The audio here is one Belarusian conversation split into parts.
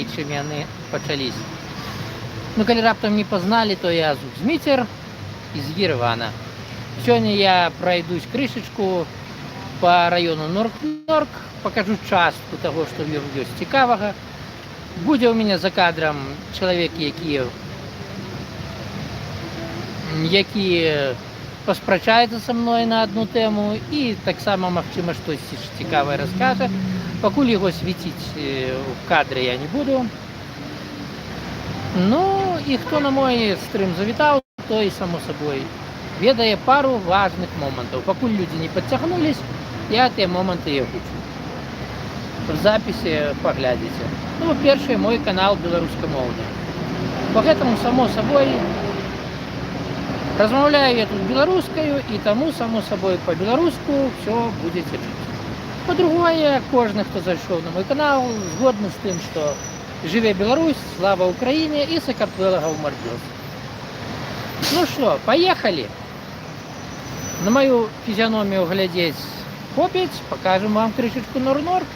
раней, чым яны пачаліся. Ну, калі раптам не пазналі, то я Зміцер из Еревана. Сёння я пройдусь крышечку по району Норк-Норк, покажу частку того, што ў ім ёсць цікавага. Будзе ў мяне за кадрам чалавекі, які паспрачаецца са мной на адну тэму і таксама, магчыма, штосьці цікавае раскажа. Пакуль яго свеціць у кадры я не буду. Ну, і хто на мой стрым завітаў, той, само сабой, ведае пару важных момантаў. Пакуль людзі не падцягнулись, я тыя моманты і агучу. В запісе паглядзіце. Ну, па-першае, мой канал беларускамоўны. Па гэтаму, само сабой, размаўляю я тут беларускаю, і таму, само сабой, па-беларуску ўсё будзеце чуць. Па-другое, кожны, хто зайшоў на мой канал, згодны з тым, што жыве Беларусь, слава Украіне і Сакартвелага ў мардзёс. Ну што, паехалі! На маю фізіяномію глядзець хопіць, пакажам вам крышачку Норк-Норк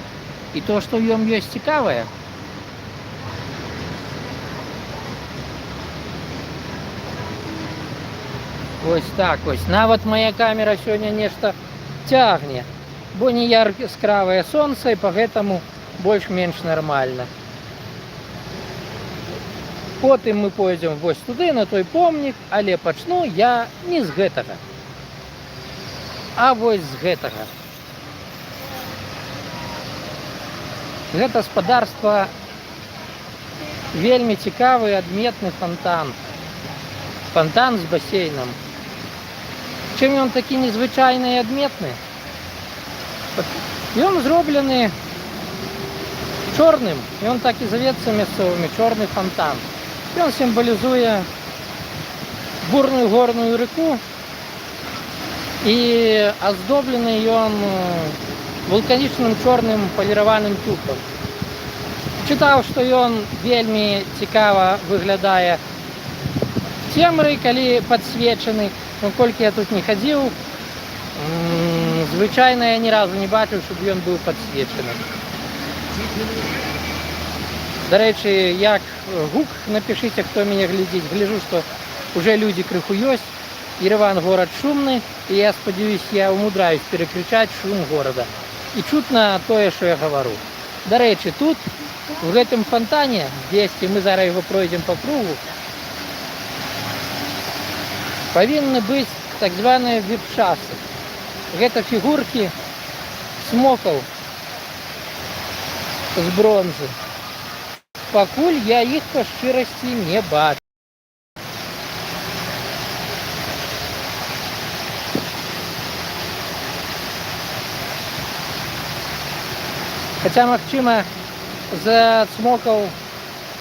і то, што ў ём ёсць цікавае. Ось так ось. Нават моя камера сёння нешта цягне, бо не яскравае сонца, і па гэтаму больш-менш нармальна. Потым мы пойдзем вось туды, на той помнік, але пачну я не з гэтага, а вось з гэтага. Гэта спадарства вельмі цікавы адметны фонтан. Фонтан з басейнам. Чым ён такі незвычайны і адметны? Ён зроблены чорным, ён так і завецца мясцовымі, чорны фонтан. Ён сімвалізуе бурную горную рэку, і аздоблены ён вулканічным чорным паліраваным тюкам. Чытаў, што ён вельмі цікава выглядае цемры, калі падсвечаны. Ну, колькі я тут не хадзіў, звычайна я ні разу не бачыў, щоб ён быў падсвечаны. Дарэчы, як гук, напішыце, хто мяне глядзіць. Гляжу, што уже людзі крыху ёсць. Ереван горад шумны, і я спадзяюсь, я умудраюсь перакрычаць шум горада. І чутна тое, што я гавару. Дарэчы, тут, у гэтым фонтане, дзесьці мы зараз яго пройдзем па кругу, павінны быць так званыя віп-часы. Гэта фігуркі смокаў з бронзы. Пакуль я іх па шчырасці не бачу. Хаця, магчыма, з-за смокаў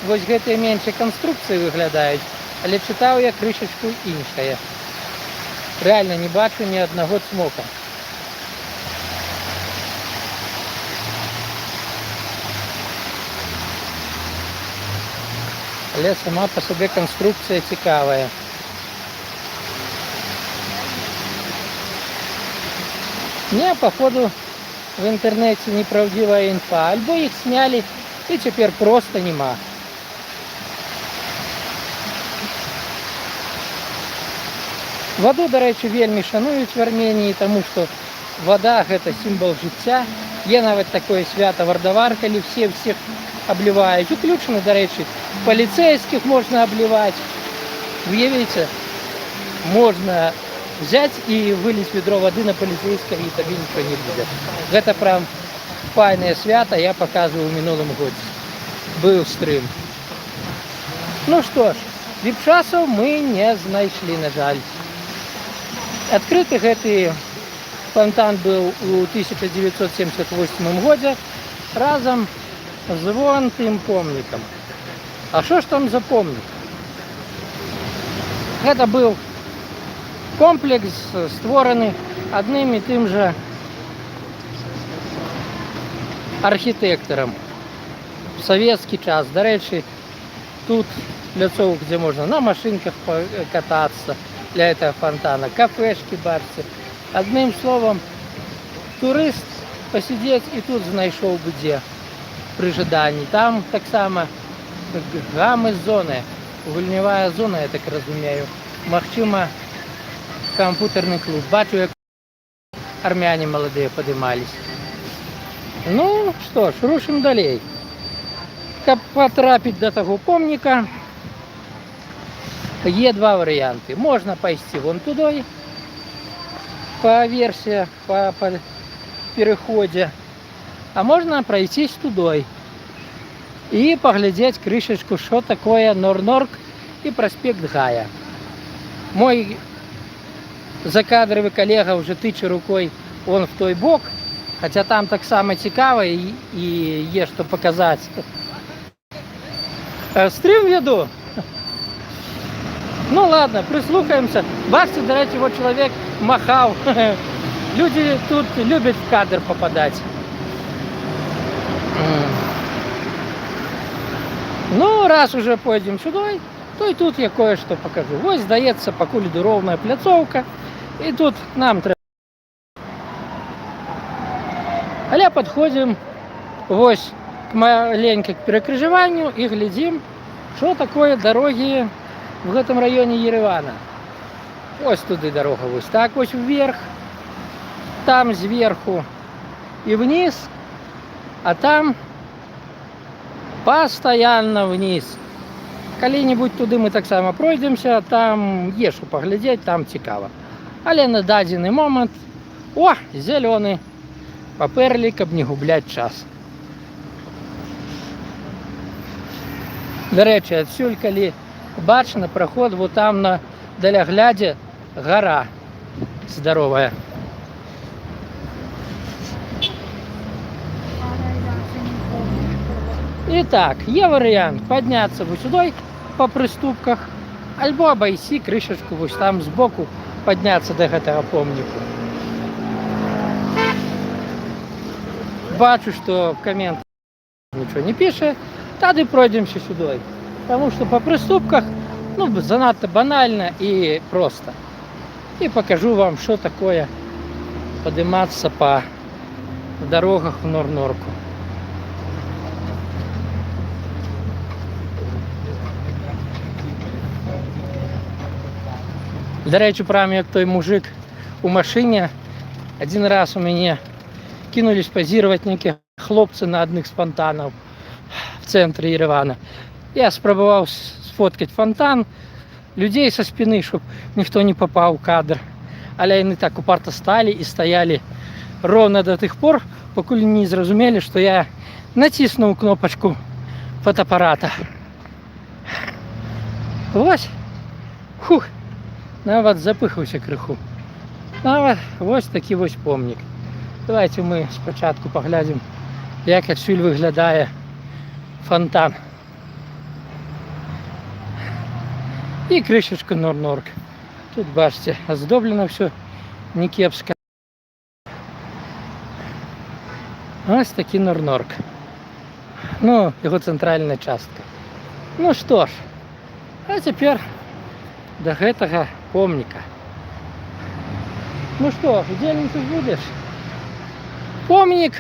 вось гэтыя меншыя канструкцыі выглядаюць, але чытаў я крышачку іншае. Рэальна не бачу ні аднаго цмока. Але сама па сабе канструкцыя цікавая. Не, походу, в інтэрнэце непраўдзівая інфа. Альбо іх снялі, і цяпер проста нема. Ваду, дарэчы, вельмі шануюць в Арменіі, таму што вада – гэта сімвал жыцця. Є нават такое свята вардавар, калі всіх абліваюць. Уключана, дарэчы, паліцейскіх можна абліваць. Уявіце, можна взять і выліць ведро вады на паліцейскага, і табе нічого не будзе. Гэта прям файнае свята, я паказваў у мінулым годзе. Быў стрым. Ну што ж, віп-часаў мы не знайшлі, на жаль. Адкрыты гэты фонтан быў у 1978 годзе разам з вон тым помнікам. А што ж там за помнік? Гэта быў комплекс, створаны адным і тым жа архітэктарам в савецкі час. Дарэчы, тут пляцовак, дзе можна на машинках катацца для этого фонтана, кафешки, барцы. Одним словом, турыст посидеть і тут знайшоў бы дзе. при жаданні. Там так само гамы-зоны, гульнявая зона, я так разумею. Магчыма, кампутарны клуб. Бачу, як армяне молодые подымались. Ну, что ж, рушим далей. Каб потрапить до того помника, есть два варианта. Можно пойти вон туда, по версии, по переходе, а можно пройтись туда и поглядеть крышечку, что такое Норнорк и проспект Гая. Мой закадровый коллега уже тыча рукой вон в той бок, хотя там так само цікаво и есть что показать. Стрим веду. Ну ладно, прислухаемся. Бачите, до речі, вот человек махал. Люди тут любят в кадр попадать. Ну, раз уже пойдем сюда, то и тут я кое-что покажу. Вот, здається, покуль ровная пляцовка. И тут нам треба. Але подходим вот маленько к перекрыжеванию и глядим, что такое дороги в этом районе Еревана. Вот туда дорога, вот так вот вверх, там сверху и вниз, а там постоянно вниз. Коли-нибудь туди ми так само пройдемося, там є що поглядеть, там цікаво. Але на дадений момент, о, зелений, поперли, каб не гублять час. До речі, отсюль, коли бачно проход, вот там на далягляде гора здоровая. Итак, є варіант подняться вот сюда по приступках, альбо обойти крышечку вот там сбоку, подняться до этого помнику. Бачу, что в комментах ничего не пишет, тогда пройдемся сюда. Потому что по приступках, ну, занадто банально и просто. И покажу вам, что такое подниматься по дорогах в Норнорку. До речі, прямо як той мужик у машині, один раз у мене кинулись позировать некие хлопцы на одних з фонтанов в центре Еревана. Я спробовал сфоткать фонтан, людей со спины, чтобы никто не попал в кадр. Але они так упорно стали и стояли ровно до тех пор, пока не зрозумели, что я натиснул кнопочку фотоаппарата. Вот. Фух. Нават запыхаўся крыху. Нават вось такі вось помнік. Давайте мы спочатку поглядим, як адсюль выглядае фонтан. И крышечка Норнорк. Тут, бачите, оздоблено все не кепска. Ось такі Норнорк. Ну, его центральная частка. Ну что ж, а теперь до гэтага помника. Ну что, удельничать будешь? Помник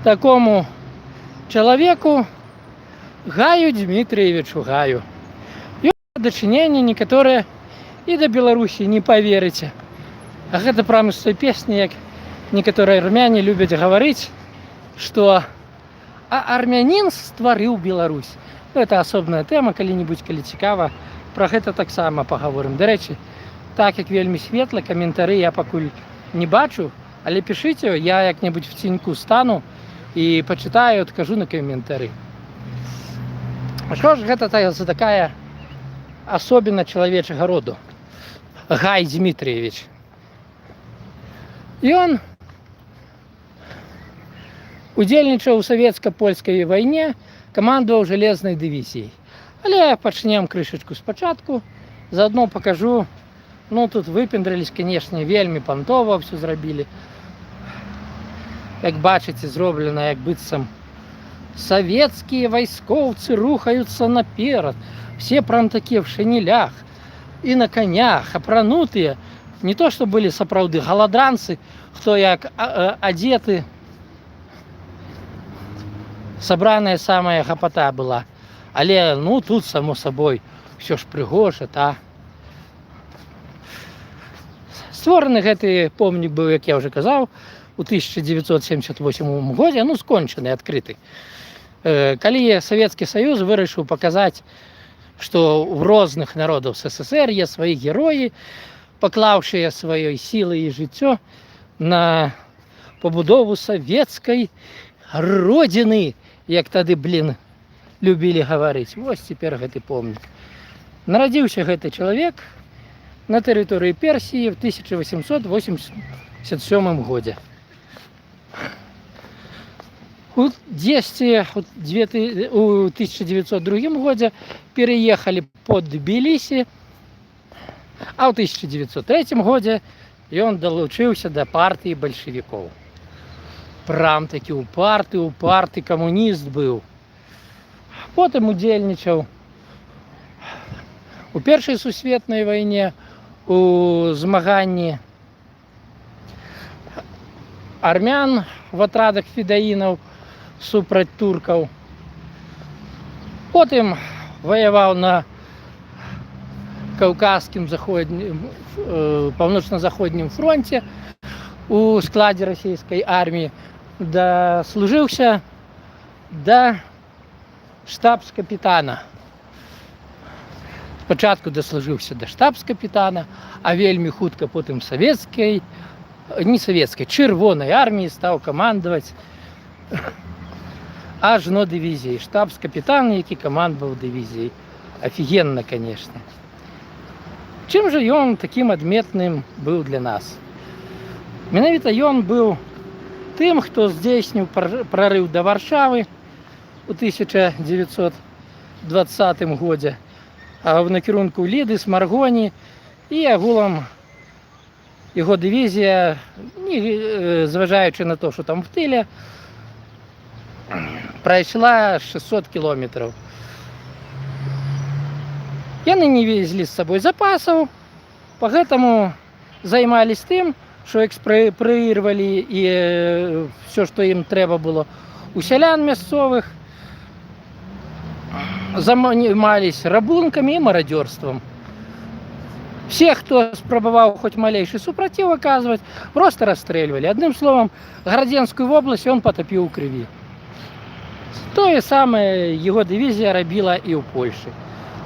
такому человеку Гаю Дмитриевичу Гаю. И дачыненне некоторые и до Беларуси не поверите. А гэта прямо з той песни, як некоторые армяне любят говорить, что армянин стварыў Беларусь. Ну, это особная тема, калі-нибудь, калі цікава. Про гэта таксама паговорым. До речі, так як вельмі светла, каментары я пакуль не бачу, але пішыце, я як-небудзь в ценьку стану і пачытаю, адкажу на каментары. Што ж гэта за такая асобіна чалавечага роду? Гай Дмитриевич. Ён удзельнічаў у савецка-польскай вайне, камандаваў жалезнай дывізіяй. Але пачнем крышечку спачатку, заодно покажу. Ну, тут выпендрились, конечно, вельмі пантова все зрабілі. Як бачыце, зроблена як быццам савецкія вайскоўцы рухаюцца наперад. Все прям такие в шинелях и на конях, апранутыя. Не то, что были сапраўды галадранцы, хто як адзеты. сабраная самая гапата была. Але ну тут само сабой ўсё ж прыгожа, та. Створаны гэты помнік быў, як я ўжо казаў, у 1978 годзе, ну скончаны, адкрыты. Калі Савецкі Саюз вырашыў паказаць, што ў розных народаў СССР є свае героі, паклаўшыя сваёй сілай і жыццё на пабудову савецкай родзіны, як тады, любілі гаварыць. Вось цяпер гэты помнік. Нарадзіўся гэты чалавек на тэрыторыі Персіі в 1887 годзе. У 1902 годзе переехалі под Тбілісі, а ў 1903 годзе ён далучыўся да партыі бальшавікоў. Прям такі упарты камуніст быў. Потым удзельнічаў у Першай сусветнай вайне, у змаганні армян в атрадах федаінаў супраць туркаў. Потым ваяваў на Каўказскім паўночна-заходнім фронце у складзе расійскай арміі, даслужыўся да штабс-капітана. Спачатку даслужыўся да штабс-капітана, а вельмі хутка потым чырвонай арміі стаў камандаваць ажно дывізіяй. Штабс-капітан, які камандаваў дывізіяй. Офігенна, конечно. Чым жа ён такім адметным быў для нас? Менавіта ён быў тым, хто здзейсніў прарыў да Варшавы у 1920 годзе, а в накірунку Ліды, Смаргоні, і агулам яго дывізія, зважаючы на то, што там в тыле, прайшла 600 кілометраў. Яны не везлі з сабой запасаў, пагэтаму займались тым, што экспраірвалі і все, што ім трэба было у сялян мясцовых, займались рабункамі і марадзёрствам. Все, хто спрабаваў хоць малейшы супраціў аказваць, просто расстрэльвалі. Адным словам, Градзенскую вобласць ён патапіў у крыві. Тое самае яго дывізія рабіла і ў Польшы.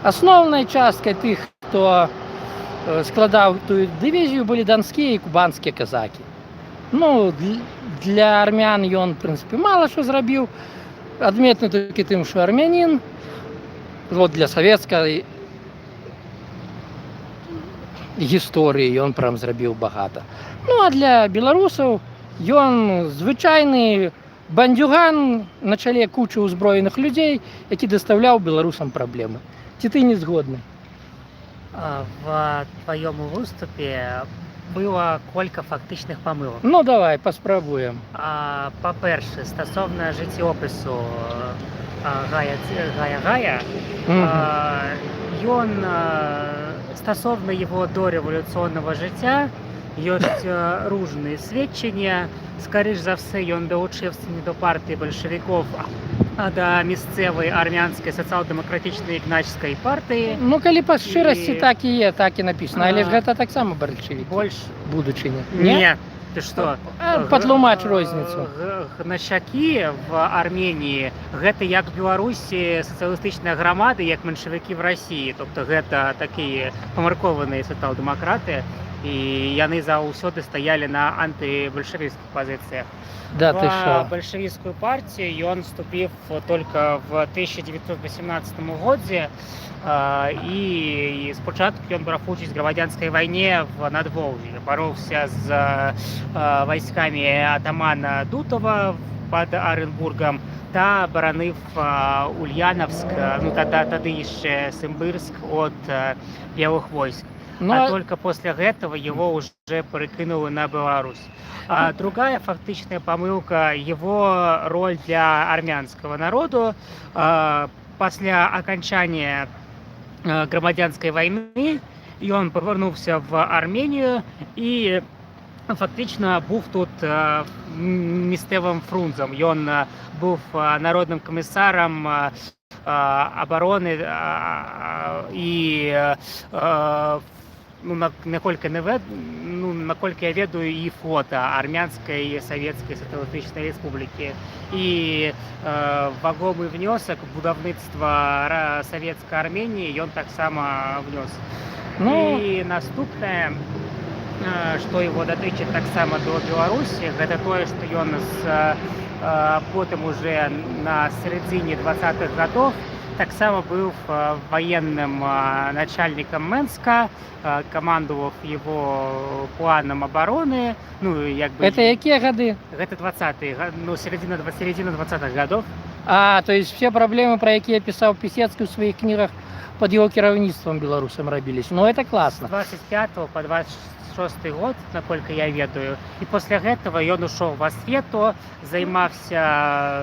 Асноўнай часткай тых, хто складаў тую дывізію, былі данскія і кубанскія казакі. Ну, для армян ён, в прынцыпе, мала што зрабіў. Адметны толькі тым, што армянін, вот для савецкай гісторыі ён прям зрабіў багата. Ну, а для беларусаў ён звычайны бандюган на чале кучы ўзброеных людзей, які дастаўляў беларусам праблемы. Ці ты не згодны? В твоем выступе было колька фактычных памылак. Ну, давай, паспрабуем. Па-перше, стасовна жыццёпісу Гая, ён стасовна его дореволюционного жыцця ёсць różne сведчання. Скоріш за все, ён далучыўся не до партыі бальшавікоў, а да місцевай армянскай сацыял-дэмакратычнай ігначскай партыі. Ну, калі па шчырасці так і є, так і напісана, але ж гэта таксама бальшавік. Больш будучыня. Не, ты што? Патлумач розніцу. Гначакі в Арменіі гэта як в Беларусі сацыялістычныя грамады, як меншавікі в Расіі. Тобто гэта такія памаркованыя сацыял-дэмакраты, і яны заўсёды стаялі на антыбальшавіцкіх пазіцыях. Да, ты шо? В бальшавіцкую партію ён вступіў толькі в 1918 годзе, і спачатку ён браў учасць в грамадзянскай вайне в Надволжі. Бароўся з вайскамі атамана Дутова пад Оренбургом та бараніў Ульяновск, ну тады яшчэ Симбирск от белых войск. А только после этого его уже перекинули на Беларусь. Другая фактичная помылка – его роль для армянского народа. После окончания громадянской войны он повернулся в Армению и фактично був тут місцевим фрунзом. Ён був народним комісаром оборони і наколькі я ведаю, і флота Армянскай Савецкай Сацыялістычнай Рэспублікі. І вагомы внёсак у будаўніцтва савецкай Арменіі ён таксама внёс. Ну, І наступнае, што его датычыць таксама до Беларусі, гэта тое, што ён потым уже на сярэдзіне 20-х гадоў таксама быў военным начальником Менска, командовал его планом обороны. Ну, як бы, это какие годы? гэта 20-е, ну, середина 20-х годов. А, то есть все проблемы, про які писал Пісецкі в своих книгах, под его кіраўніцтвом белорусам рабілись. Ну, это классно. С 25 по 26 год, наколькі я ведаю. І пасля гэтага ён ушоў в асвету, займаўся...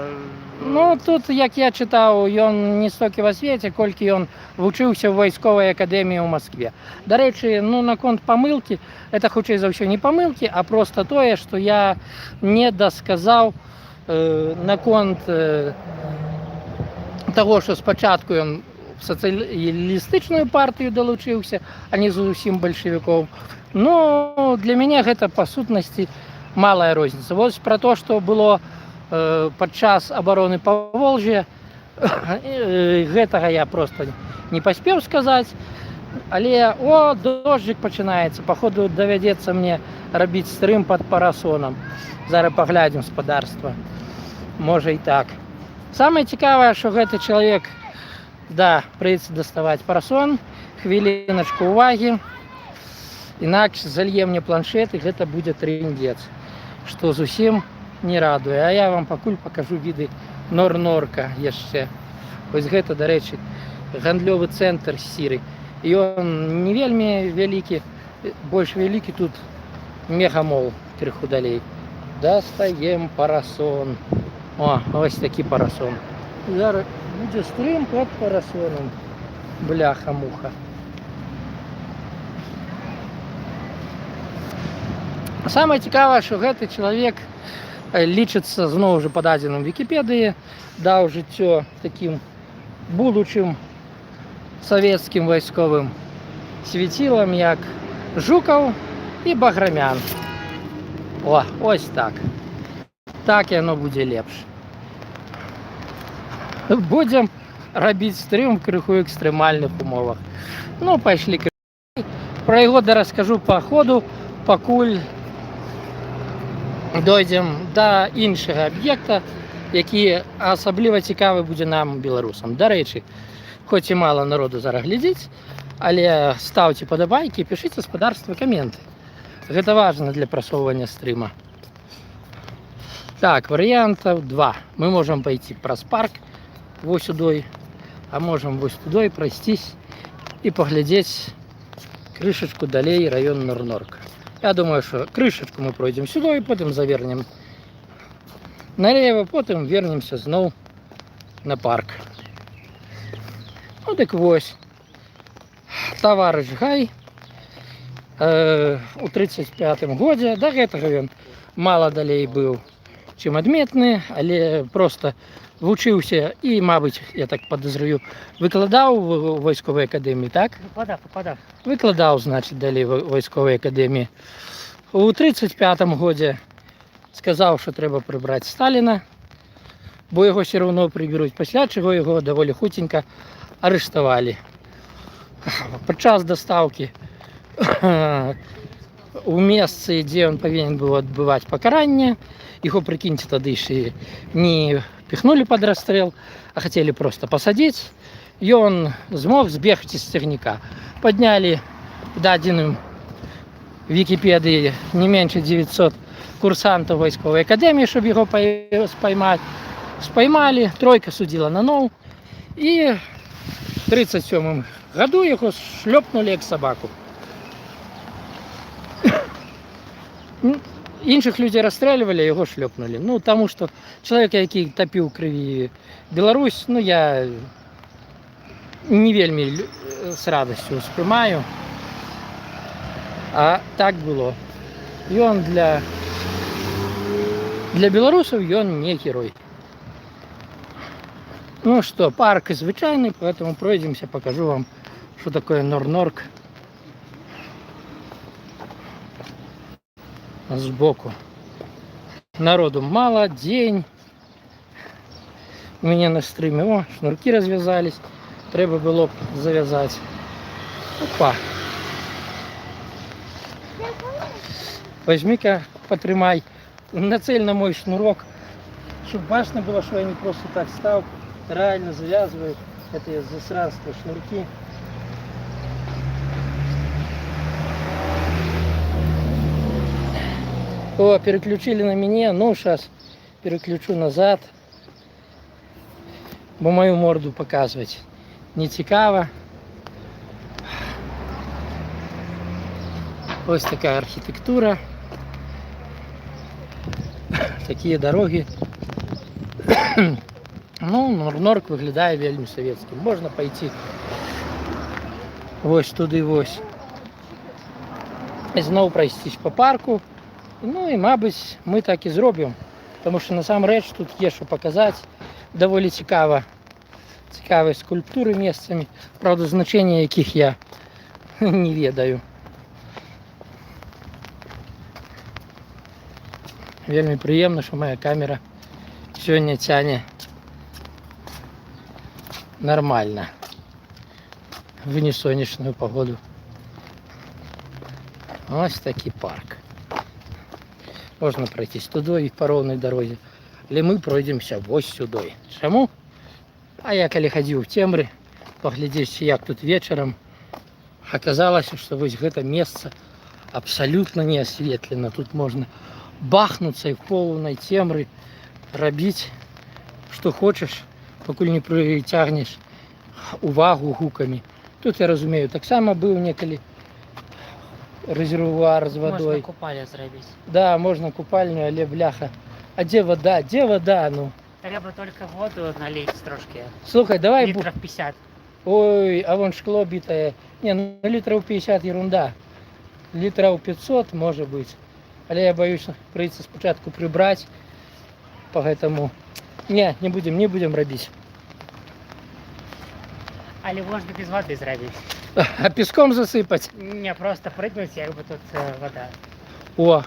Ну, тут, як я чытаў, ён не столькі в асвеце, колькі ён вучыўся ў вайсковай акадэміі ў Москве. Дарэчы, ну, наконт памылкі, это хутчэй за ўсё не памылкі, а просто тое, што я не дасказаў наконт таго, што спачатку ён в сацыялістычную партыю далучыўся, а не зусім бальшавікоў. Но для мяне гэта па сутнасці малая розніца. Вось пра то, што было падчас абароны Паволжья, гэтага я просто не паспеў сказаць. Але дождик пачынаецца, паходу давядзецца мне рабіць стрым пад парасонам. Зараз паглядзім спадарства. Можа і так. Самае цікавае, што гэты чалавек, да, прыйдзецца даставаць парасон, хвіліначку увагі. Інакш залье мне планшет, і гэта будзе трындзец, што зусім не радуе. А я вам пакуль пакажу віды Нор-Норка яшчэ. Вось гэта, дарэчы, гандлёвы цэнтр Сіры. Ён не вельмі вялікі, больш вялікі тут мегамол крыху далей. Дастаем парасон. О, ось такі парасон. Зараз будзе стрым пад парасоном. Бляха-муха. Самае цікавае, што гэты чалавек лічыцца зноў жа па дадзеным Вікіпедыі, даў жыццё такім будучым савецкім вайсковым свяцілам, як Жукаў і Баграмян. Ось так. Так яно будзе лепш. Будзем рабіць стрым в крыху экстрэмальных умовах. Ну, пайшлі. Пра яго раскажу па ходу, пакуль дойдзем да іншага аб'екта, які асабліва цікавы будзе нам, беларусам. Дарэчы, хоць і мала народу зараз глядзіць, але ставце падабайкі, пішыце спадарства каменты. Гэта важна для прасоўвання стрыма. Так, варыянтаў 2. Мы можам пайти праз парк вось сюдой, а можам вось тудой прайсцісь і паглядзець крышачку далей раён Нор-Норка. Я думаю, что крышечку мы пройдем сюда, и потом завернем налево, потом вернемся зноў на парк. Ну так вось. Таварыш Гай у 35-м годзе, да гэтага ён мала далей быў, чым адметны, але просто вучыўся і, мабыць, я так падазрую, выкладаў у вайсковай акадэміі, так? Выкладаў. Выкладаў, значыць, далей у вайсковай акадэміі. У 35-м годзе сказаў, што трэба прыбраць Сталіна, бо яго все равно прыберуць, пасля чаго яго даволі хуценька арыштавалі. Падчас дастаўкі у месцы, дзе ён павінен быў адбываць пакаранне, яго, прыкіньце, тады яшчэ не піхнули под расстрел, а хотели просто посадить. И он смог сбегать из цягніка. Подняли дадзеным Википедии не меньше 900 курсантов войсковой академии, чтобы его споймать. Споймали, тройка судила на нову. И в 1937 году его шлепнули як собаку. Іншых людзей расстрэльвалі, яго шлёпнулі. Ну, таму што чалавек, які тапіў крыві Беларусь, ну, я не вельмі з радасцю ўспрымаю. А так было. Ён для белорусов ён не герой. Ну что, парк звычайный, поэтому пройдемся, покажу вам, что такое Норнорк сбоку. Народу мало, день. У меня на стриме, о, шнурки развязались. Треба было завязать. Опа. Возьми-ка, потримай. Нацель на мой шнурок, чтобы важно было, что я не просто так стал. Реально завязываю. Это я засранство шнурки. О, переключили на меня. Ну, сейчас переключу назад. Бо мою морду показывать не цікаво. Ось такая архитектура. Такие дороги. Ну, Норнорк виглядає вельми советским. Можна пойти ось туди ось. І знову пройтись по парку. Ну і, мабуть, ми так і зробимо. Тому що насамрэч тут є що показати. Доволі цікаво. Цікаві скульптури місцями. Правда, значення яких я не ведаю. Вельми приємно, що моя камера сьогодні тягне нормально в несонячную погоду. Ось такий парк. Можна пройтись туди і по ровной дорозі. Але ми пройдемося ось сюди. Чому? А я коли ходив в темрі, поглядеть, як тут вечором, оказалось, що ось це місце абсолютно не освітлено. Тут можна бахнуться і в повній темрі робити, що хочеш, поки не притягнеш увагу гуками. Тут, я розумію, так само був неколи резервуар з водою. Можна купальню зробити. Да, можна купальню, але бляха. А де вода? Де вода? Ну. Треба только воду налить трошки. Слухай, давай... Литров 50. Ой, а вон шкло битое. Не, ну литров 50 ерунда. Литров 500 может быть. Але я боюсь, придется спочатку прибрать. Поэтому... Не будем робить. Але можна без води зробити. А песком засыпать? Не, просто прыгнуть, як би тут вода. О,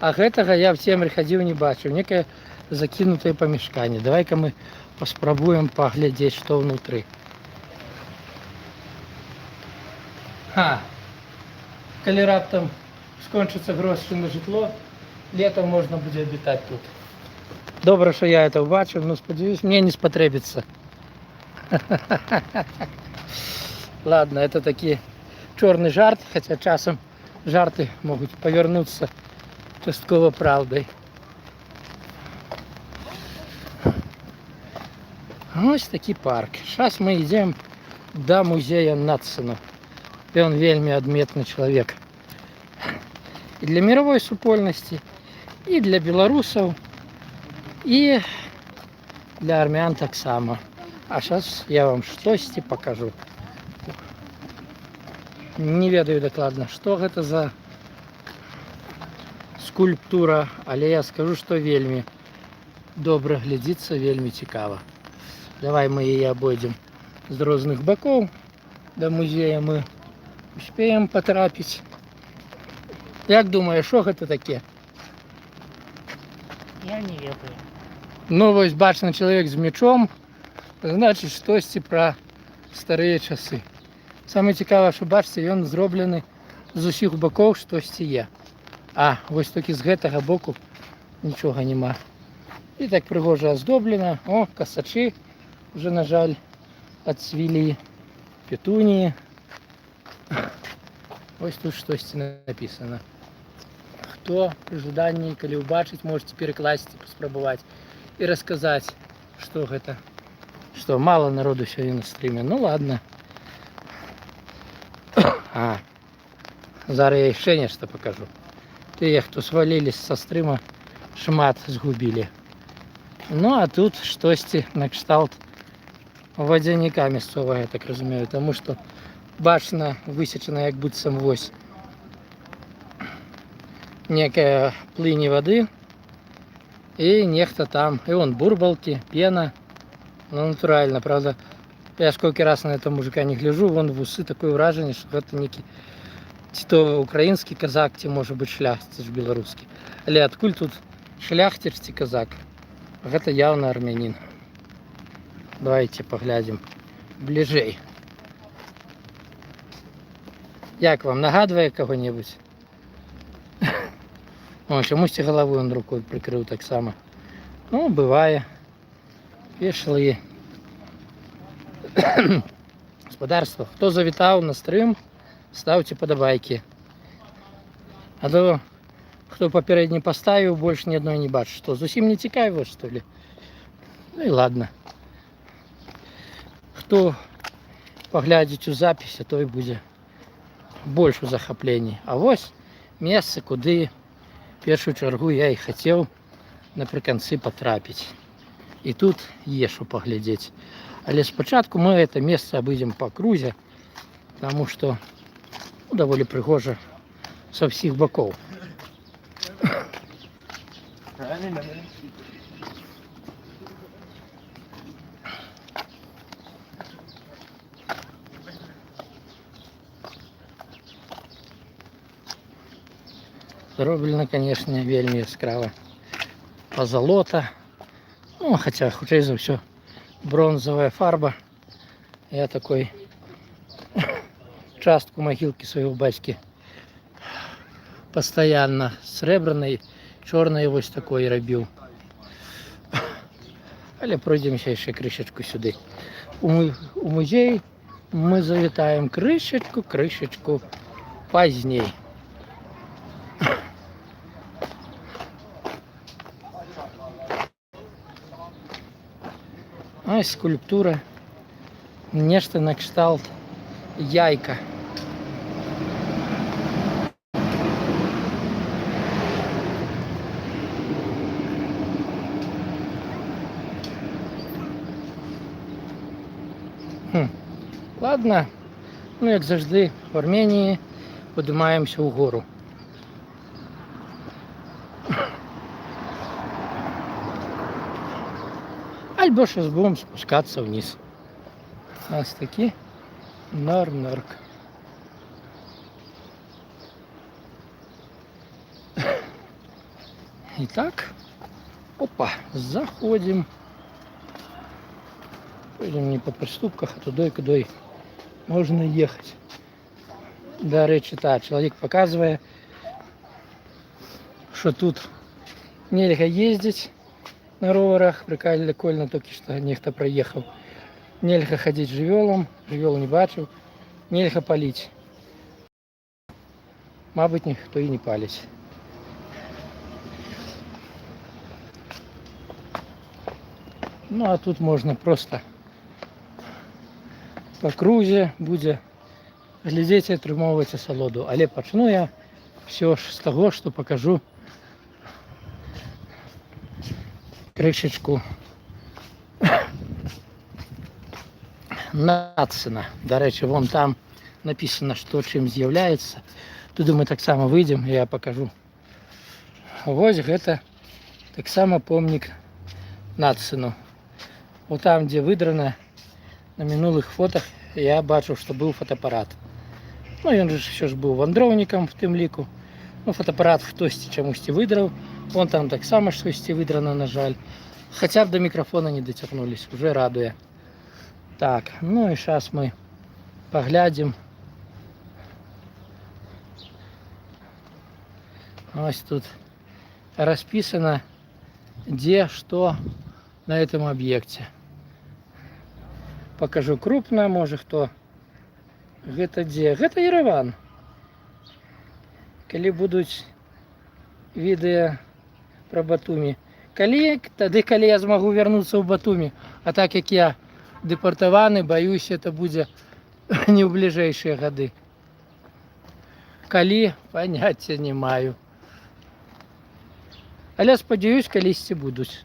а гэтага я в темрі ходил, не бачив. Некое закинутое помешкание. Давай-ка мы поспробуем поглядеть, что внутри. Коли раптом скончиться гроші на житло, летом можна буде обітати тут. Добре, що я це побачив, но сподіваюсь, мені не спотребиться. Ладно, это такие чорний жарт, хотя часом жарти можуть повернутися частково правдой. Ось такий парк. Зараз ми йдемо до музея Надсена. Ён вельми адметны чалавек. І для мировой супольнасці, і для беларусаў, і для армян таксама. А зараз я вам штосьці покажу. Не ведаю дакладна, што гэта за скульптура, але я скажу, што вельмі добра глядзіцца, вельмі цікава. Давай мы яе абойдзем з розных бакоў. До музея мы успеем потрапіць. Як думаешь, що гэта таке? Я не ведаю. Ну, вось бачна чалавек з мечом, значыць, штосьці пра старыя часы. Самае цікавае, што бачыце, ён зроблены з усіх бакоў, штосьці є. А, вось толькі з гэтага боку нічога няма. І так прыгожа аздоблена. О, касачы уже, на жаль, адцвілі, петуніі. Ось тут штосьці написано. Хто пры жаданні, калі ўбачыць, можете перакласці, паспрабаваць і расказаць, што гэта. Што, мало народу сёння на стриме. Ну ладно. Зараз я яшчэ нешта покажу. Тыя, хто свалились са стрима, шмат згубілі. Ну а тут штосьці накшталт вадзяніка мясцовага, я так разумею, таму што бачна высечана як быццам вось некая плыни воды. И нехта там. И вон бурбалки, пена. Ну, натурально, правда. Я сколько раз на этого мужика не гляжу, вон в усы такое вражение, что это некий ці то украинский казак, ці может быть шляхтич белорусский. Але адкуль тут шляхтич ці казак? Это явно армянин. Давайте поглядим ближей. Як вам, нагадывае кого-нибудь? О, чомусь голову он рукой прикрыл так само. Ну, бывает. Пішли. Господарство. Хто завітав на стрим, ставьте подобайки. А то, хто попередній поставив, больше ни одной не бачу. Что, зовсім не цікаво, что ли? Ну и ладно. Хто поглядить у запись, то и будет больше захоплений. А ось место, куди в першу чергу я і хотів наприкінці потрапити. І тут є що поглядеть. Але спочатку ми це місце обійдемо по крузі, тому що ну, доволі пригоже со всіх боків. Зроблено, конечно, вельми яскраво. Позолота. Ну, хотя, хутчэй за все, бронзовая фарба. Я такой частку могилки своего батьки постоянно сребраной, чорної ось такої робив. Але пройдемося ще кришечку сюди. У музей ми завітаємо кришечку поздней. Ось скульптура, нечто на кшталт яйка. Ладно, ну як завжди в Арменії піднімаємося вгору. Альбо сейчас будем спускаться вниз. У нас таки норк. Итак, опа, заходим. Пойдем не по приступках, а туда, куда можно ехать. До речі, так, чоловік показує, що тут нельзя ездить на роверах, прикольно только что нехто проехал. Нельзя ходить живелом, живел не бачив, нельзя палить. Мабуть, ніхто і не палить. Ну а тут можна просто по крузі буде глядеть і отримувати солоду. Але почну я все ж з того, що покажу кришечку Нацина. До речі, вон там написано, що чим з'являється. Туди ми так само вийдемо, я покажу. Ось це так само помник Нацину. Вот там, де видрано на минулих фотах, я бачив, що був фотоапарат. Ну, він же все ж був вандровником в тим ліку. Ну, фотоапарат хтось чомусь видрав. Вон там так само щось видрано, на жаль. Хоча б до мікрофона не дотягнулись, вже радує. Так, ну і зараз ми поглядимо. Ось тут розписано, де, що на этом объекте. Покажу крупно, може хто. Гэта де? Гэта Єреван. Коли будуть відео про Батумі. Коли я змогу вернуться в Батумі. А так як я депортований, боюсь, это буде не в ближайшие годы. Коли, поняття не маю. Але сподіваюсь, колись будуть.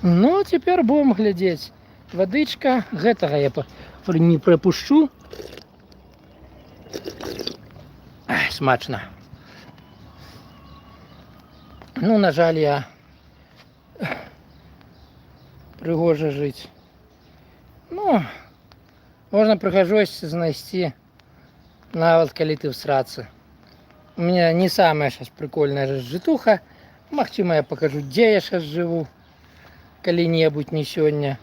Ну, теперь будем глядеть. Водичка. Гэтага я не пропущу. смачно. Ну, на жаль, я пригожа жить. Ну, можна прыгажосць знайсці, нават калі ты в срацы. У меня не самая сейчас прикольная житуха. Магчыма, я покажу, дзе я сейчас живу, калі-небудзь, не сёння.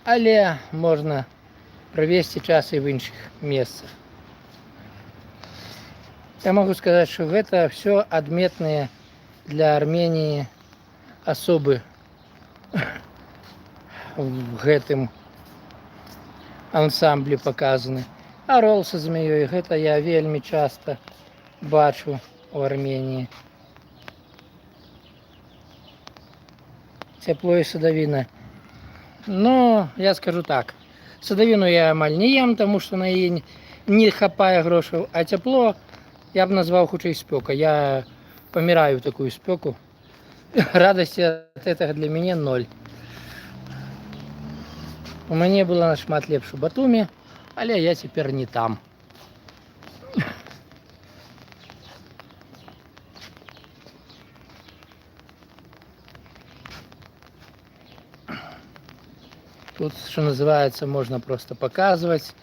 Але можна правесці час і в іншых месцах. Я могу сказать, что это все адметныя для Армении особы в гэтым ансамблі показаны. Арол са змеёй, гэта я вельмі часто бачу у Армении. Тепло и садовина. Но я скажу так, садовину я амаль не ем, тому что на яе не хапае грошаў, а тепло я б назвал хутчэй спёка. Я помираю в такую спёку. Радости от этого для меня 0. У мяне было нашмат лепш у Батуми, але я цяпер не там. Тут, что называется, можно просто показывать,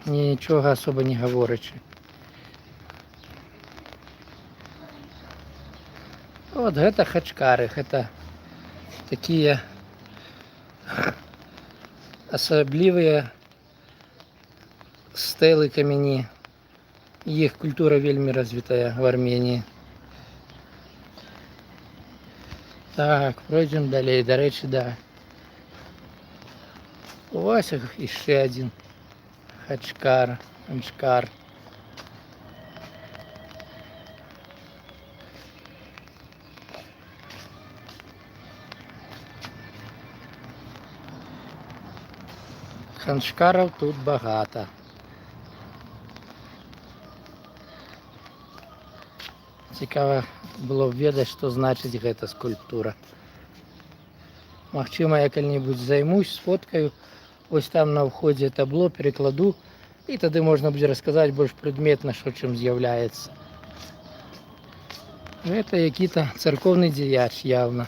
ничего особо не говорячи. Вот это хачкары, это такие асаблівыя стэлы камяні. Их культура вельмі развитая в Армении. Так, пройдем далей. До речі, да. Ось еще один хачкар, ханчкар. Ханчкаров тут багато. Цікаво было б ведаць, што значыць гэта скульптура. Магчыма, я калі-небудзь займусь, сфоткаю. Ось там на ўходзе табло перекладу, і тады можна будзе расказаць больш прыдметна, што чым з'яўляецца. Гэта які-то царкоўны дзеяч явно.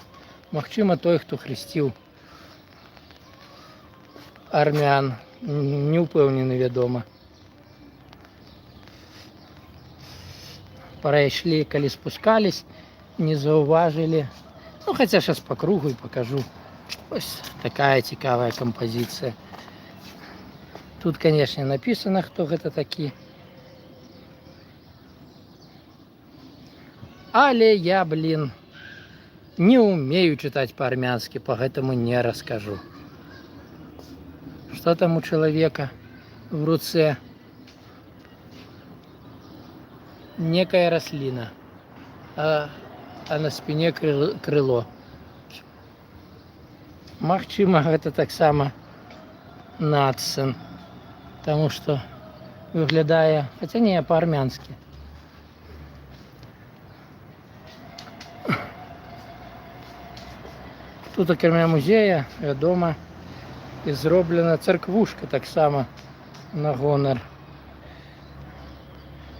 Магчыма, той, хто хрысціў армян. Не ўпэўнены, вядома. Прайшлі, калі спускались, не заўважылі. Ну, хаця сейчас по кругу і покажу. Ось такая цікавая композиция. Тут, конечно, написано, кто это такі. Але я, блин, не умею читать по-армянски, поэтому не расскажу. Что там у человека в руце? Некая рослина, а на спине крыло. Магчыма, гэта таксама надсэн, потому что выглядае, хотя не по-армянски. Тут, акрамя музея, вядома, і зроблена царквушка таксама на гонар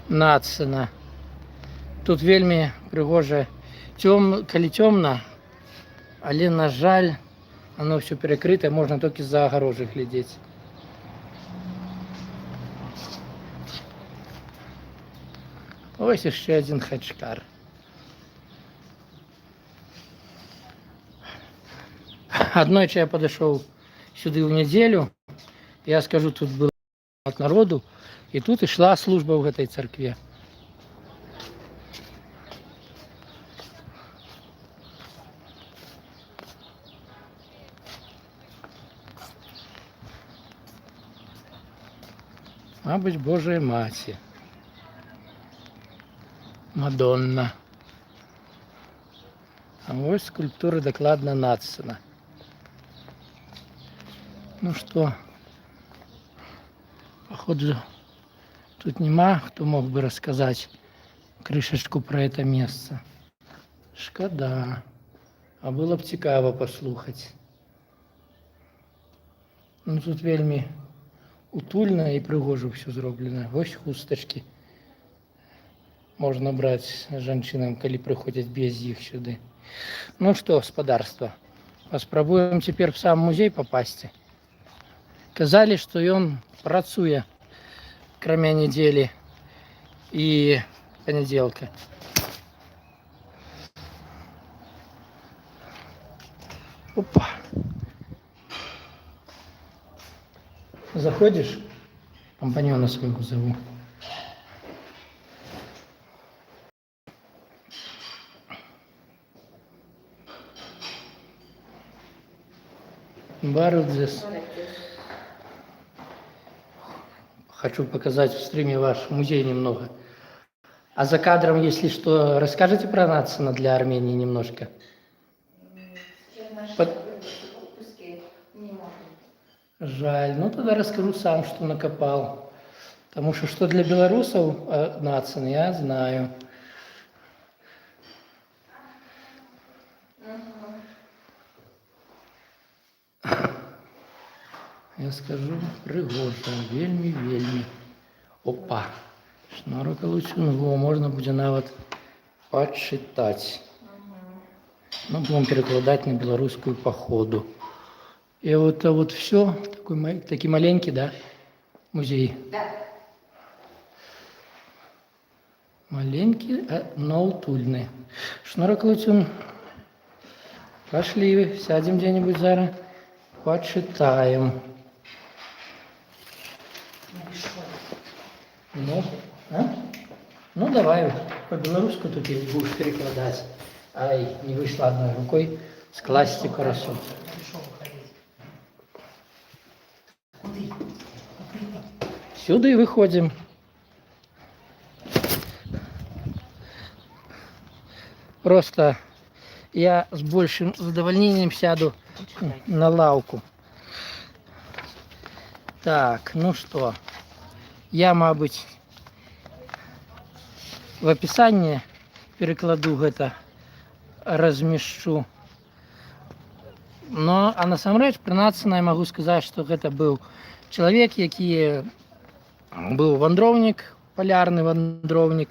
надсена. Тут вельмі прыгожа, калі цёмна, але, на жаль, оно все перекрыто, можно только за огорожи глядеть. Ось еще один хачкар. Однойче я подошел сюда в неделю, я скажу, тут было от народу, и тут и шла служба в этой церкви. Мабуть, Божої Маті. Мадонна. А ось скульптура докладно надсена. Ну что, походу, тут нема, кто мог бы рассказать крышечку про это место. Шкода. А было б цікаво послухать. Ну тут вельмі утульна і прыгожа все зроблена. Ось хустачки. можна браць жанчынам, калі прыходзяць без іх сюды. Ну што, гаспадарства, паспрабуем цяпер в сам музей папасці. Казалі, што ён працуе акрамя нядзелі і панядзелка. Опа. Заходишь? Компаньона своего зову. Барудзес. Хочу показать в стриме ваш музей немного. А за кадром, если что, расскажите про Нацина для Армении немножко. Жаль. Ну тогда расскажу сам, что накопал. Потому что для белорусов Нацин, я знаю. Я скажу, пригожа, вельмі. Опа. Шнурок Луцюнгу можна буде нават почитать. Ну, будем перекладать на белорусскую по ходу. И вот все. Такой маленький, да, музей? Да. Маленький, но утульный. Шнурок Луцюн. Пошли, сядем где-нибудь зараз, почитаем. Ну давай, по-белорусски тут и будешь перекладать. Ай, не вышла одной рукой с классику расу. Сюда и выходим. Просто я с большим задовольнением сяду на лавку. Так, ну что, я, мабуть, в описании перекладу это, размещу. Но, а насамрэч, пры Нацина я могу сказать, что это был человек, які был вандроўнік, полярный вандроўнік.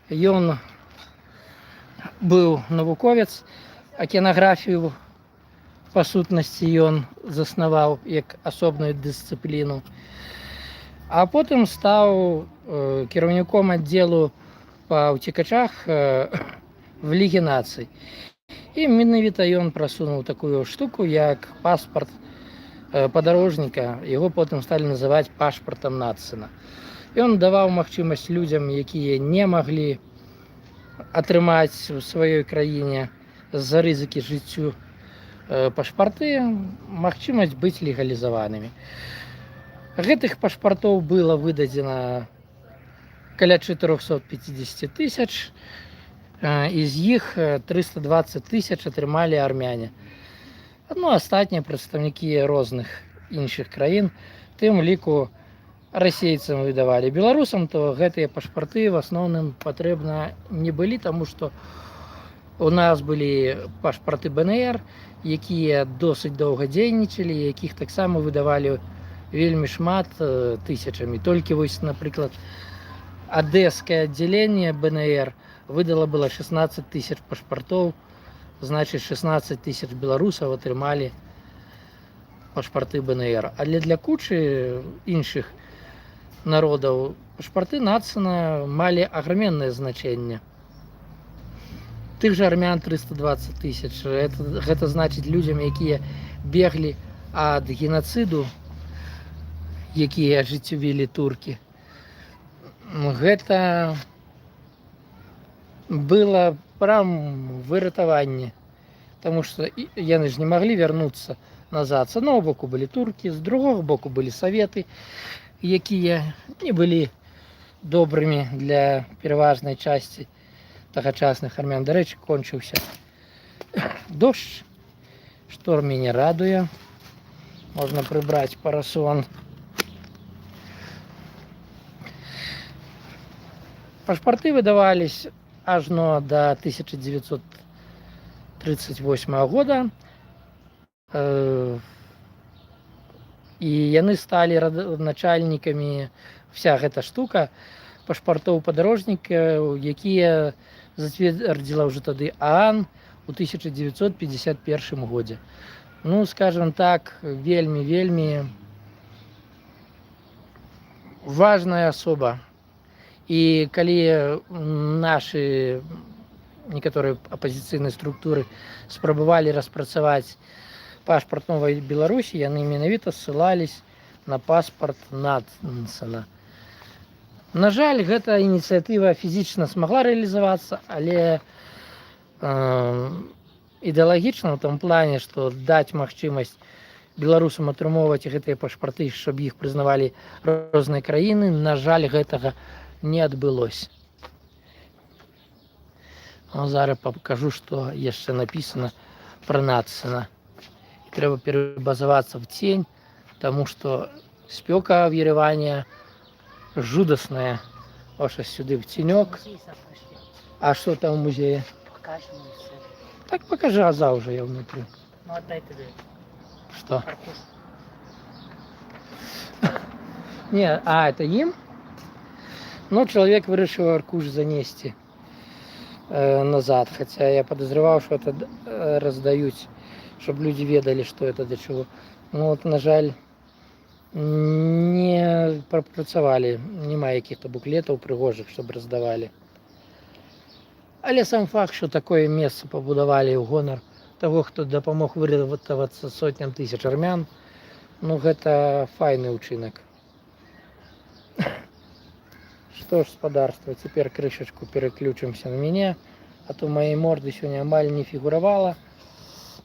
Ён был навуковец, акінаграфію па сутнасці ён заснаваў як асобную дысцыпліну. А потым стаў кіраўніком аддзелу па ўцекачах в Лігі нацый. І менавіта ён прасунуў такую штуку, як паспарт падарожніка. Яго потым сталі называць пашпартам Нацина. Ён даваў магчымасць людзям, якія не маглі атрымаць у сваёй краіне з-за рызыкі жыццю пашпарты, магчымасць быць легалізаванымі. Гэтых пашпартоў было выдадзена каля 450 тысяч, из іх 320 тысяч атрымалі армяне. Ну, астатнія прадстаўнікі розных іншых краін, тым ліку расейцам выдавалі. Беларусам то гэтыя пашпарты в асноўным патрэбна не былі, таму што у нас былі пашпарты БНР, якія досыць доўга дзейнічалі, якіх таксама выдавалі вельмі шмат тысячамі. Толькі вось, напрыклад, адэскае аддзяленне БНР выдала было 16 тысяч пашпартоў, значит 16 тысяч беларусаў атрымалі пашпарты БНР. Але для кучы іншых народаў пашпарты Нацина малі аграменнае значэнне. Тых жа армян 320 тысяч. Гэта значыць людзям, якія беглі ад геноциду, якія ажыццявілі туркі. Гэта было прям выратаванне, потому что яны ж не могли вернуться назад. С одного боку были турки, с другого боку были советы, якія не были добрыми для пераважнай части тагачасных армян. Дарэчы, кончыўся дождь, шторм не радуе. Можно прибрать парасон. Пашпарты выдавались аж до 1938 года. І яны сталі начальнікамі, вся гэта штука пашпартоў падарожнікаў, якія зацвердзіла ўжо тады ААН у 1951 годзе. Ну, скажем так, вельмі важная асоба. І калі нашы некаторыя апазіцыйныя структуры спрабавалі распрацаваць пашпарт новай Беларусі, яны менавіта ссылались на паспарт Нансена. На жаль, гэта ініцыятыва фізічна смагла рэалізавацца, але ідэалагічна ў том плане, што даць магчымасць беларусам атрымоўваць гэтыя пашпарты, щоб іх прызнавалі розныя краіны, на жаль, гэтага не адбылося. Зараз пакажу, што яшчэ напісана пра Нансена. Трэба перебазавацца в тень, тому что спёка в Ереване жудасная. Ось сюды в тенек. А что там в музее? Покажем все. Так покажи, аза уже я внутри. Ну отдай ты. Что? Аркуш. Не, это им? Ну, человек вырашил аркуш занести назад. Хотя я подозревал, что это раздают, чтобы люди ведали, что это для чего. Ну вот, на жаль, не прапрацавалі, няма якіх-то буклетаў прыгожых, чтобы раздавали. Але сам факт, что такое место пабудавалі ў гонар того, хто дапамог выратавацца сотням тысяч армян, ну гэта файны ўчынак. Что ж, спадарства, цяпер крышачку переключимся на мяне, а то моей морды сёння амаль не фігуравала.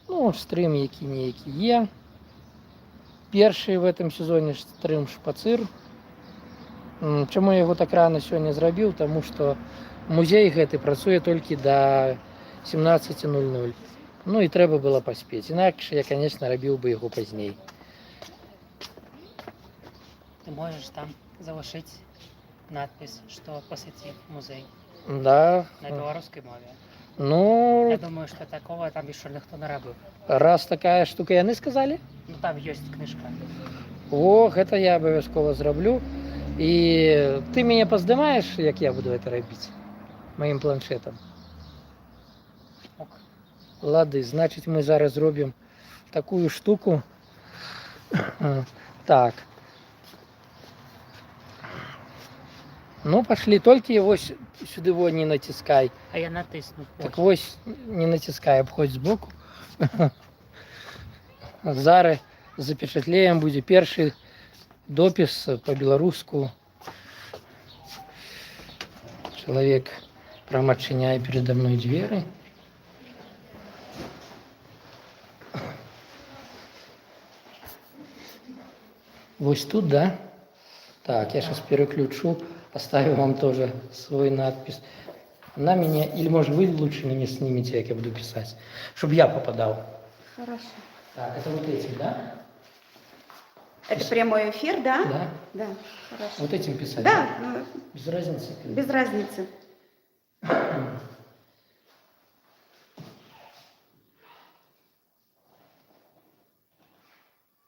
Ну, стрым які-ніякі є. Першы в этом сезоне стрым шпацыр. Чаму я яго так рана сёння зрабіў? Таму што музей гэты працуе толькі до 17:00. Ну і трэба было паспець. Інакш я, конечно, рабіў бы яго пазней. Ты можешь там залишить надпись, что посетив музей Да. на белорусской мове. Ну, Я думаю, что такого там еще никто не робив. раз такая штука яны сказали, Ну там есть книжка. о, гэта я абавязкова зраблю. І ты мяне паздымаеш, як я буду это рабіць маім планшетам. Ок. Лады, значит, мы зараз зробім такую штуку. Так. Ну, пошли, толькі вось сюды во не націскай. А я натисну. Так вось не націскай, абходзь збоку. Зараз запечатлеем будзе першы допіс по-беларуску. Чалавек прямо адчыняе передо мной дзверы. Вось тут, да? Так, я сейчас переключу, поставлю вам тоже свой надпись. На меня, или может вы лучше меня снимете, как я буду писать, чтобы я попадал. Хорошо. Так, это вот этим, да? Это прямой эфир, да? Да. Да, хорошо. Вот этим писать? Да, ну, Без разницы. без разницы.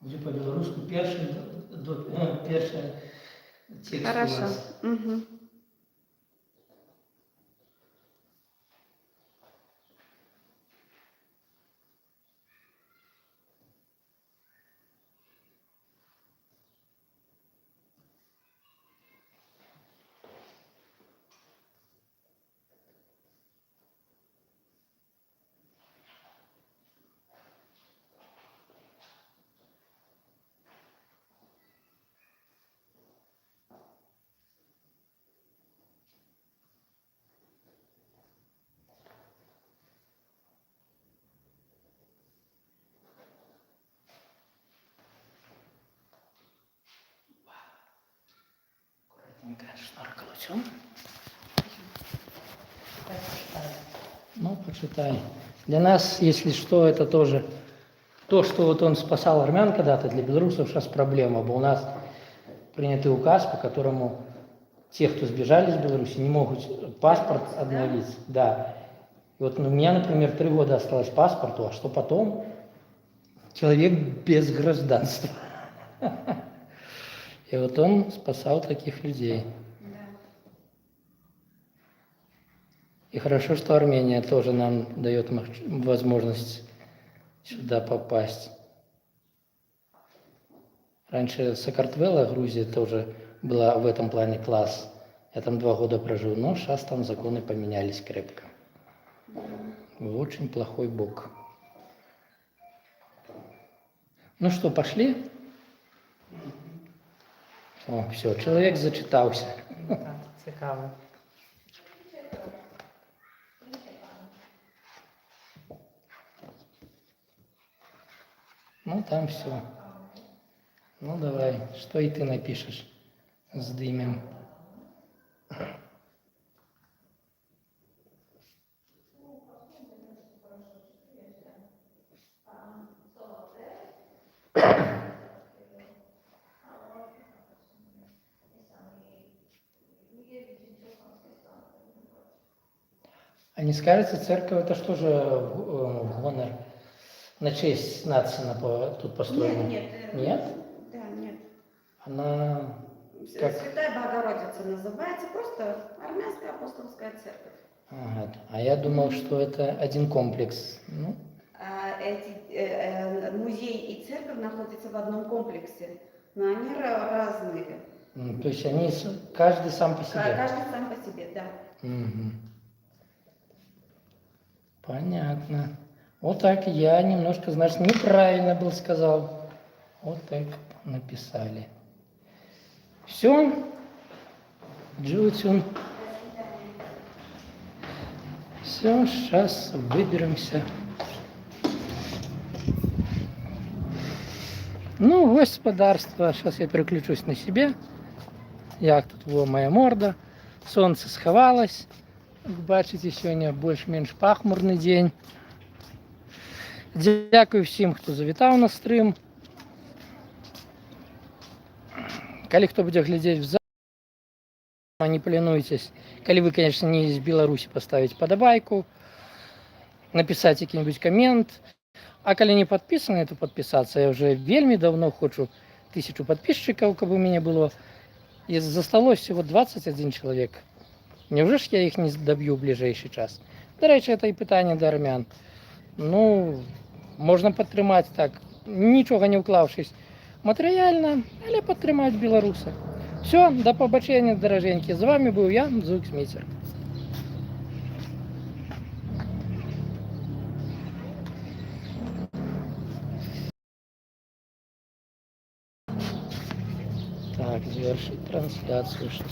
Где по-белорусски перший, перший текст Хорошо. у вас. Угу. Ну, почитай. Для нас, если что, это тоже то, что вот он спасал армян когда-то, для белорусов сейчас проблема. Бо у нас принятый указ, по которому те, кто сбежали из Беларуси, не могут паспорт обновить. Да. И вот у меня, например, 3 года осталось паспорту, а что потом? Человек без гражданства. И вот он спасал таких людей. И хорошо, что Армения тоже нам дает возможность сюда попасть. Раньше Саакартвело, Грузия, тоже была в этом плане класс. Я там 2 года прожил, но сейчас там законы поменялись крепко. В очень плохой бок. Ну что, пошли? О, все, человек зачитался. Так, цікаво. Ну, там все. Ну, давай, что и ты напишешь с дымем. А не скажете, церковь это что же в гонор, на честь Нацина тут построена? Нет? Да, нет. Она как? Святая Богородица называется, просто армянская апостольская церковь. Ага. А я думал, что это один комплекс. Ну, Музей и церковь находятся в одном комплексе, но они разные. то есть они каждый сам по себе? Каждый сам по себе, да. Угу. Понятно. Вот так я немножко, значит, неправильно был сказал. Вот так написали. Все. Джутюн. Все, сейчас выберемся. Ну, господарство. Сейчас я переключусь на себя. Як тут була моя морда. Сонце сховалось. Як бачите, сьогодні більш-менш пахмурний день. Дякую всім, хто завітав на стрим. Коли хто буде глядіти в запис, не полінуйтесь. Коли ви, конечно, не из Беларуси, поставить подобайку, написать який-нибудь коммент. А коли не подписаны, то подписаться. Я уже вельми давно хочу 1000 подписчиков, как бы у меня было. И засталось всего 21 человек. Невже ж я їх не доб'ю в ближайший час? До речі, це і питання до армян. Ну, можна підтримати так, нічого не вклавшись матеріально, але підтримати білоруса. Все, до побачення, дороженькі. З вами був я, Зук Смітер. Так, завершить трансляцию 6.